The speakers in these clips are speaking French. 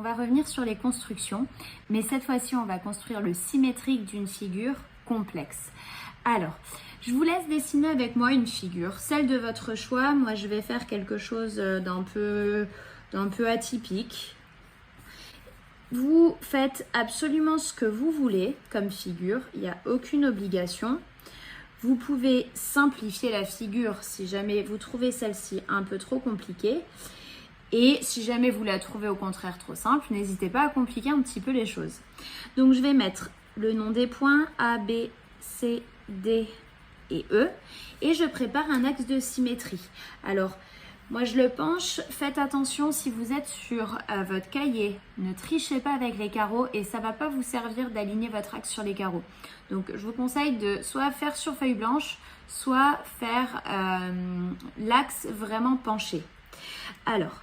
va revenir sur les constructions, mais cette fois-ci, on va construire le symétrique d'une figure complexe. Alors, je vous laisse dessiner avec moi une figure, celle de votre choix. Moi, je vais faire quelque chose d'un peu atypique. Vous faites absolument ce que vous voulez comme figure, il n'y a aucune obligation. Vous pouvez simplifier la figure si jamais vous trouvez celle-ci un peu trop compliquée. Et si jamais vous la trouvez au contraire trop simple, n'hésitez pas à compliquer un petit peu les choses. Donc je vais mettre le nom des points A, B, C, D et E. Et je prépare un axe de symétrie. Alors, moi je le penche. Faites attention si vous êtes sur votre cahier. Ne trichez pas avec les carreaux et ça ne va pas vous servir d'aligner votre axe sur les carreaux. Donc je vous conseille de soit faire sur feuille blanche, soit faire l'axe vraiment penché. Alors,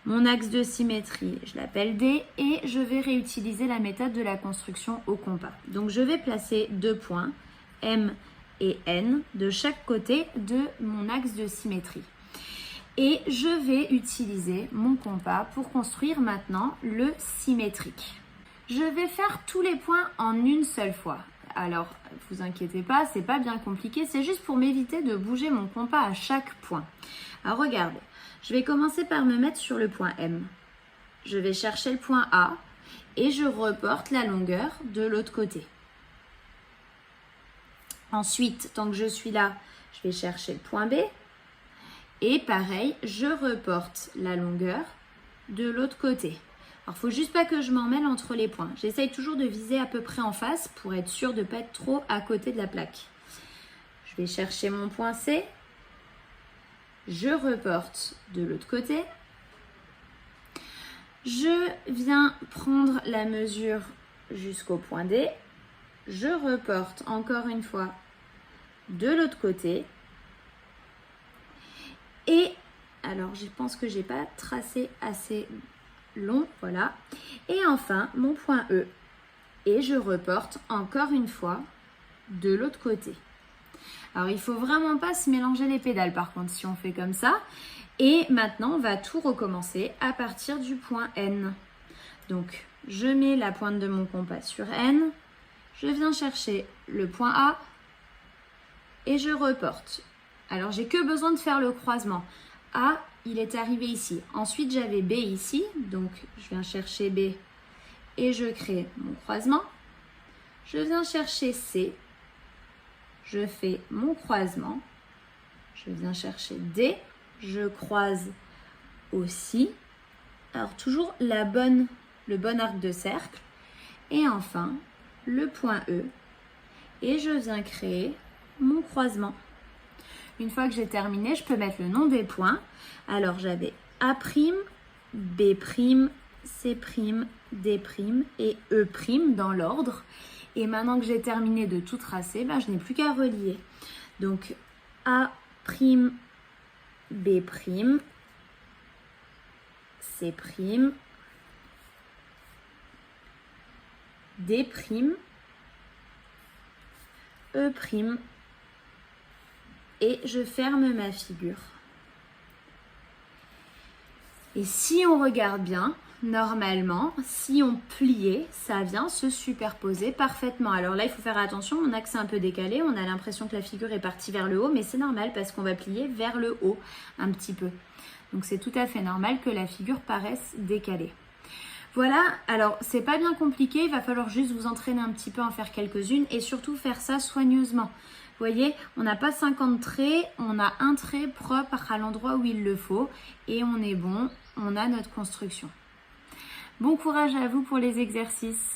mon axe de symétrie, je l'appelle D et je vais réutiliser la méthode de la construction au compas. Donc je vais placer 2 points, M et N, de chaque côté de mon axe de symétrie. Et je vais utiliser mon compas pour construire maintenant le symétrique. Je vais faire tous les points en une seule fois. Alors, vous inquiétez pas, c'est pas bien compliqué, c'est juste pour m'éviter de bouger mon compas à chaque point. Alors regardez, je vais commencer par me mettre sur le point M. Je vais chercher le point A et je reporte la longueur de l'autre côté. Ensuite, tant que je suis là, je vais chercher le point B. Et pareil, je reporte la longueur de l'autre côté. Alors, il ne faut juste pas que je m'en mêle entre les points. J'essaye toujours de viser à peu près en face pour être sûr de ne pas être trop à côté de la plaque. Je vais chercher mon point C. Je reporte de l'autre côté. Je viens prendre la mesure jusqu'au point D. Je reporte encore une fois de l'autre côté. Et alors, je pense que je n'ai pas tracé assez long, voilà. Et enfin, mon point E. Et je reporte encore une fois de l'autre côté. Alors, il ne faut vraiment pas se mélanger les pédales par contre si on fait comme ça. Et maintenant, on va tout recommencer à partir du point N. Donc, je mets la pointe de mon compas sur N. Je viens chercher le point A et je reporte. Alors, j'ai que besoin de faire le croisement. A, il est arrivé ici. Ensuite, j'avais B ici. Donc, je viens chercher B et je crée mon croisement. Je viens chercher C. Je fais mon croisement. Je viens chercher D. Je croise aussi. Alors, toujours le bon arc de cercle. Et enfin, le point E. Et je viens créer mon croisement. Une fois que j'ai terminé, je peux mettre le nom des points. Alors, j'avais A', B', C', D' et E' dans l'ordre. Et maintenant que j'ai terminé de tout tracer, je n'ai plus qu'à relier. Donc, A', B', C', D', E', et je ferme ma figure. Et si on regarde bien, normalement, si on pliait, ça vient se superposer parfaitement. Alors là, il faut faire attention, mon axe est un peu décalé, on a l'impression que la figure est partie vers le haut, mais c'est normal parce qu'on va plier vers le haut un petit peu. Donc c'est tout à fait normal que la figure paraisse décalée. Voilà, alors c'est pas bien compliqué, il va falloir juste vous entraîner un petit peu à en faire quelques-unes et surtout faire ça soigneusement. Vous voyez, on n'a pas 50 traits, on a un trait propre à l'endroit où il le faut et on est bon, on a notre construction. Bon courage à vous pour les exercices.